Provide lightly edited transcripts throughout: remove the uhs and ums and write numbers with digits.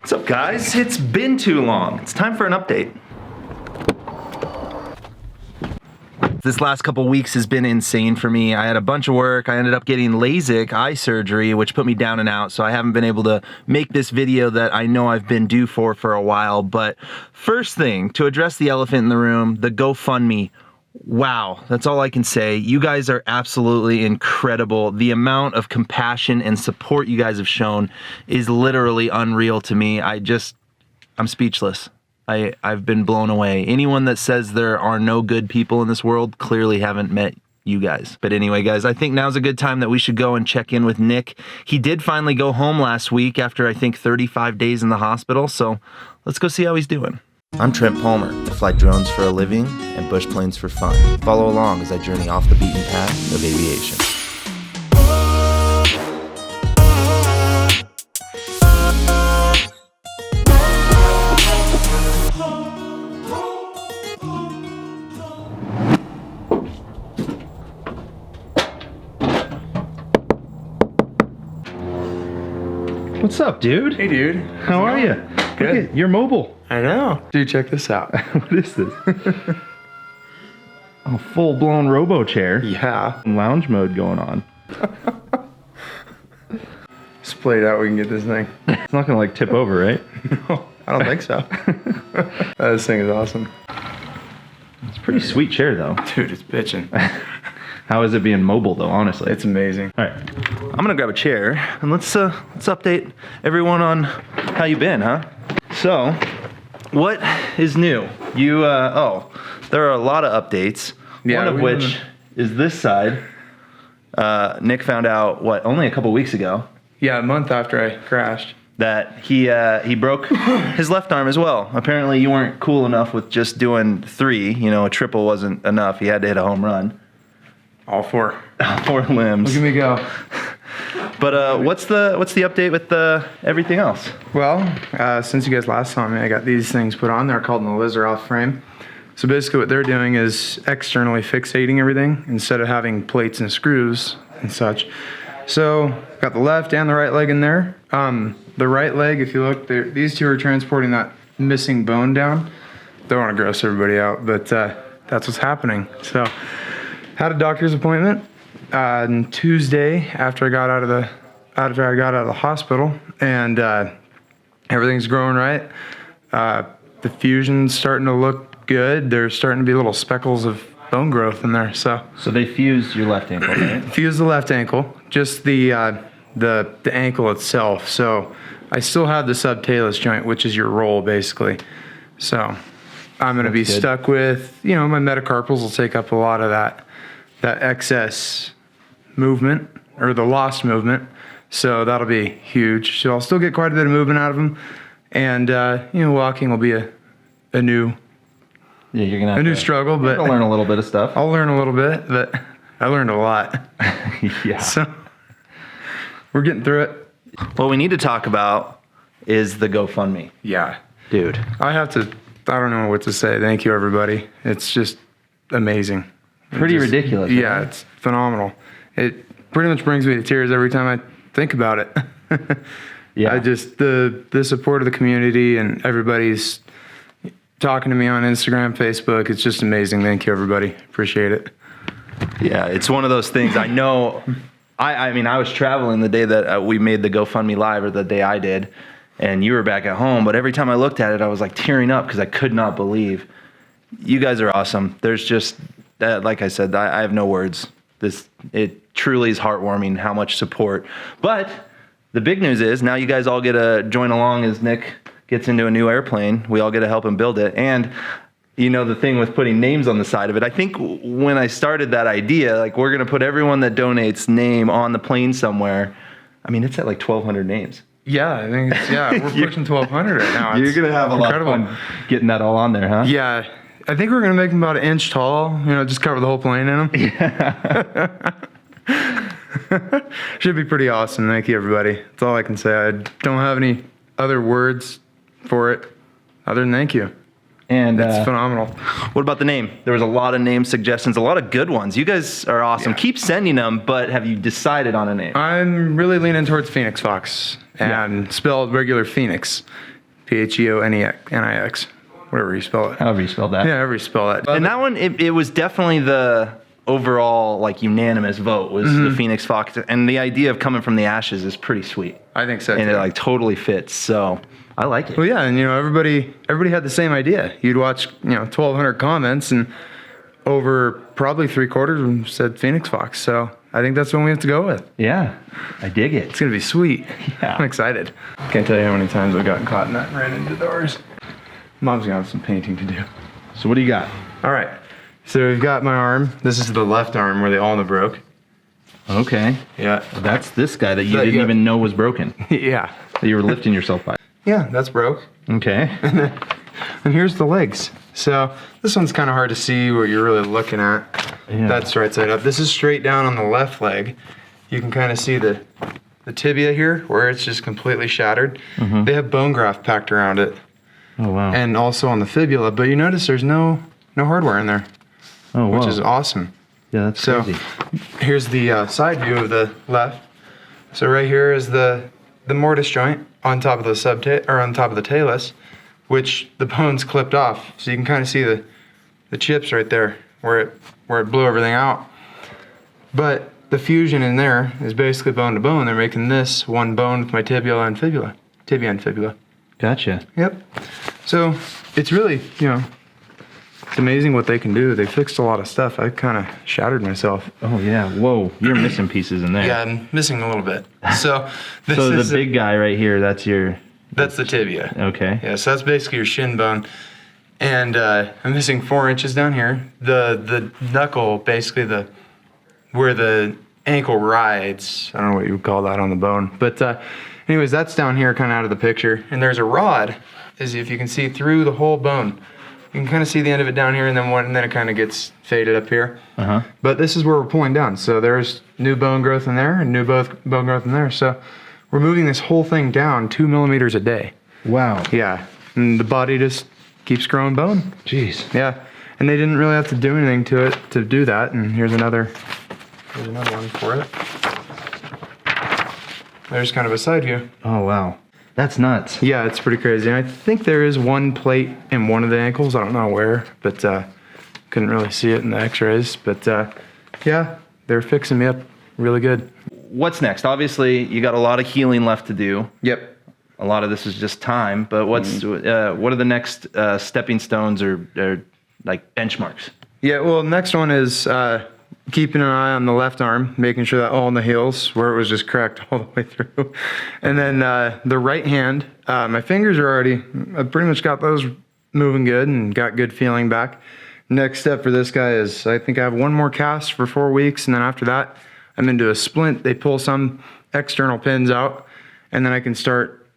What's up, guys? It's been too long. It's time for an update. This last couple weeks has been insane for me. I had a bunch of work. I ended up getting LASIK eye surgery, which put me down and out, so I haven't been able to make this video that I know I've been due for a while. But first thing, to address the elephant in the room, the GoFundMe. Wow, that's all I can say. You guys are absolutely incredible. The amount of compassion and support you guys have shown is literally unreal to me. I'm speechless. I've been blown away. Anyone that says there are no good people in this world clearly haven't met you guys. But anyway, guys, I think now's a good time that we should go and check in with Nikk. He did finally go home last week after I think 35 days in the hospital, so let's go see how he's doing. I'm Trent Palmer. I fly drones for a living and bush planes for fun. Follow along as I journey off the beaten path of aviation. What's up, dude? Hey, dude. How are you? Good. You're mobile. I know. Dude, check this out. What is this? Oh, full-blown Robo Chair. Yeah. Lounge mode going on. Just play it out. We can get this thing. It's not gonna like tip over, right? No, I don't think so. This thing is awesome. It's a pretty sweet chair, though. Dude, it's bitching. How is it being mobile, though? Honestly, It's amazing. all right. I'm gonna grab a chair and let's update everyone on how you been, huh? So, what is new? You there are a lot of updates. Yeah, one of which is this side. Nikk found out only a couple weeks ago Yeah, a month after I crashed. that he broke his left arm as well. Apparently, you weren't cool enough with just doing 3. You know, a triple wasn't enough. You had to hit a home run. All 4. 4 limbs. Look at me go. But what's the update with everything else? Well, since you guys last saw me, I got these things put on. They're called an Off frame. So basically what they're doing is externally fixating everything instead of having plates and screws and such. So got the left and the right leg in there. The right leg, if you look, these two are transporting that missing bone down. Don't want to gross everybody out, but that's what's happening. So had a doctor's appointment on Tuesday after I got out of the hospital, and everything's growing right. The fusion's starting to look good. There's starting to be little speckles of bone growth in there. So they fused your left ankle, right? fused the left ankle, just the ankle itself. So I still have the subtalus joint, which is your roll basically. So I'm going to be stuck with, my metacarpals will take up a lot of that excess movement or the lost movement. So that'll be huge. So I'll still get quite a bit of movement out of them. And, walking will be a new You're gonna have new struggle, but I'll learn a little bit of stuff. I'll learn a little bit, but I learned a lot. Yeah. So we're getting through it. What we need to talk about is the GoFundMe. Yeah. Dude. I don't know what to say. Thank you, everybody. It's just amazing. Pretty ridiculous. Yeah, right? it's phenomenal. It pretty much brings me to tears every time I think about it. Yeah. The support of the community and everybody's talking to me on Instagram, Facebook. It's just amazing. Thank you, everybody. Appreciate it. Yeah, it's one of those things. I know. I mean, I was traveling the day that we made the GoFundMe live, or the day I did, and you were back at home. But every time I looked at it, I was like tearing up because I could not believe. You guys are awesome. There's just, like I said, I have no words. It truly is heartwarming how much support. But the big news is now you guys all get to join along as Nikk gets into a new airplane. We all get to help him build it. And the thing with putting names on the side of it, I think when I started that idea, like we're going to put everyone that donates name on the plane somewhere. I mean, it's at like 1,200 names. Yeah, I think we're pushing 1,200 right now. You're going to have a lot of fun getting that all on there, huh? Yeah. I think we're going to make them about 1 inch tall, just cover the whole plane in them. Yeah. Should be pretty awesome. Thank you, everybody. That's all I can say. I don't have any other words for it other than thank you. And it's phenomenal. What about the name? There was a lot of name suggestions, a lot of good ones. You guys are awesome. Yeah. Keep sending them, but have you decided on a name? I'm really leaning towards Phoenix Fox, and spelled regular Phoenix. P-H-E-O-N-I-X, whatever you spell it. However you spell that. Yeah, however you spell that. And that one, it was definitely the overall like unanimous vote was the Phoenix Fox, and the idea of coming from the ashes is pretty sweet. I think so, and too. it like totally fits. So I like it. Well, yeah, and you know, everybody had the same idea. You'd watch, 1,200 comments, and over probably 3/4 of them said Phoenix Fox. So I think that's what we have to go with. Yeah, I dig it. It's gonna be sweet. Yeah. I'm excited. Can't tell you how many times I've gotten caught in that and ran into doors. Mom's gonna have some painting to do. So what do you got? All right, so we've got my arm. This is the left arm where the ulna broke. Okay. Yeah. That's this guy that you didn't even know was broken. Yeah. That you were lifting yourself by. Yeah, that's broke. Okay. And here's the legs. So this one's kind of hard to see what you're really looking at. Yeah. That's right side up. This is straight down on the left leg. You can kind of see the tibia here where it's just completely shattered. They have bone graft packed around it. Oh, wow. And also on the fibula, but you notice there's no hardware in there. Oh, wow. Which is awesome. Yeah, that's So crazy. here's the side view of the left. So right here is the mortise joint on top of the on top of the talus, which the bone's clipped off. So you can kind of see the chips right there where it blew everything out. But the fusion in there is basically bone to bone. They're making this one bone with my tibia and fibula. Gotcha. Yep. So it's really, it's amazing what they can do. They fixed a lot of stuff. I kind of shattered myself. Oh, yeah. Whoa. You're missing pieces in there. Yeah, I'm missing a little bit. So this So is the big guy right here, that's that's the tibia. okay. Yeah, so that's basically your shin bone. And I'm missing 4 inches down here. The knuckle, basically where the ankle rides. I don't know what you would call that on the bone. But anyways, that's down here kind of out of the picture. And there's a rod, as if you can see through the whole bone. You can kind of see the end of it down here, and then it kind of gets faded up here. But this is where we're pulling down. So there's new bone growth in there and new bone growth in there. So we're moving this whole thing down 2 millimeters a day. Wow. Yeah, and the body just keeps growing bone. Jeez. Yeah, and they didn't really have to do anything to it to do that. And here's another one for it. There's kind of a side view. Oh, wow. That's nuts. Yeah, it's pretty crazy. And I think there is one plate in one of the ankles. I don't know where, but couldn't really see it in the x-rays. But yeah, they're fixing me up really good. What's next? Obviously, you got a lot of healing left to do. Yep. A lot of this is just time, but what are the next stepping stones or like benchmarks? Yeah, well, next one is keeping an eye on the left arm, making sure that ulna heals where it was just cracked all the way through. And then the right hand, my fingers are already, I've pretty much got those moving good and got good feeling back. Next step for this guy is I think I have one more cast for 4 weeks, and then after that, I'm into a splint. They pull some external pins out, and then I can start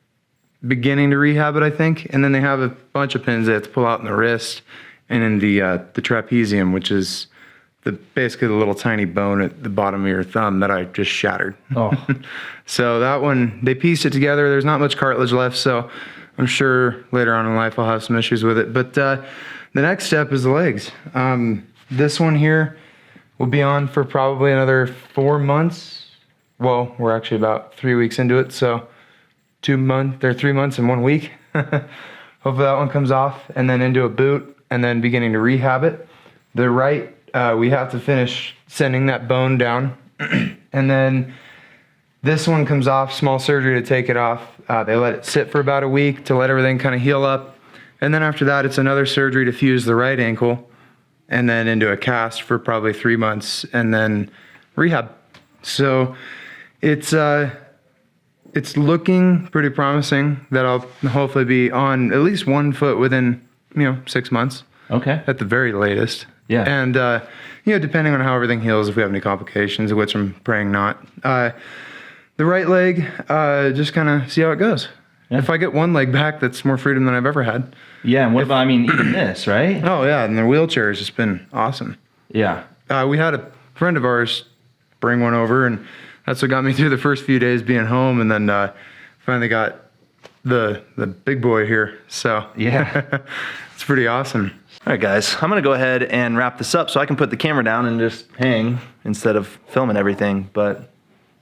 beginning to rehab it, I think. And then they have a bunch of pins they have to pull out in the wrist and in the trapezium, which is basically the little tiny bone at the bottom of your thumb that I just shattered. Oh. So that one, they pieced it together. There's not much cartilage left, so I'm sure later on in life I'll have some issues with it. But the next step is the legs. This one here will be on for probably another 4 months. Well, we're actually about 3 weeks into it, so 3 months and 1 week. Hopefully that one comes off, and then into a boot, and then beginning to rehab it. The right, we have to finish sending that bone down. And then this one comes off, small surgery to take it off. They let it sit for about a week to let everything kind of heal up. And then after that, it's another surgery to fuse the right ankle, and then into a cast for probably 3 months, and then rehab. So it's looking pretty promising that I'll hopefully be on at least 1 foot within, 6 months. Okay. At the very latest. Yeah. And, depending on how everything heals, if we have any complications, of which I'm praying not. The right leg, just kind of see how it goes. Yeah. If I get one leg back, that's more freedom than I've ever had. Yeah, and what about, even this, right? Oh, yeah, and the wheelchair has just been awesome. Yeah. We had a friend of ours bring one over, and that's what got me through the first few days being home, and then finally got the big boy here. So yeah, it's pretty awesome. All right, guys, I'm going to go ahead and wrap this up so I can put the camera down and just hang instead of filming everything. But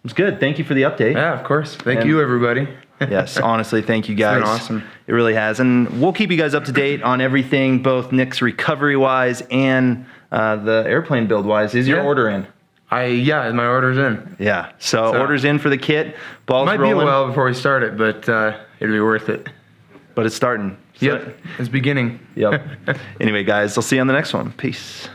it's good. Thank you for the update. Yeah, of course. Thank you, everybody. Yes, honestly, thank you guys. been awesome. It really has. And we'll keep you guys up to date on everything, both Nick's recovery-wise and the airplane build-wise. Is your order in? Yeah, my order's in. Yeah, so order's in for the kit. Ball's Might rolling. be a while before we start it, but it'll be worth it. But it's starting. Yep, it's beginning. Yep. Anyway, guys, I'll see you on the next one. Peace.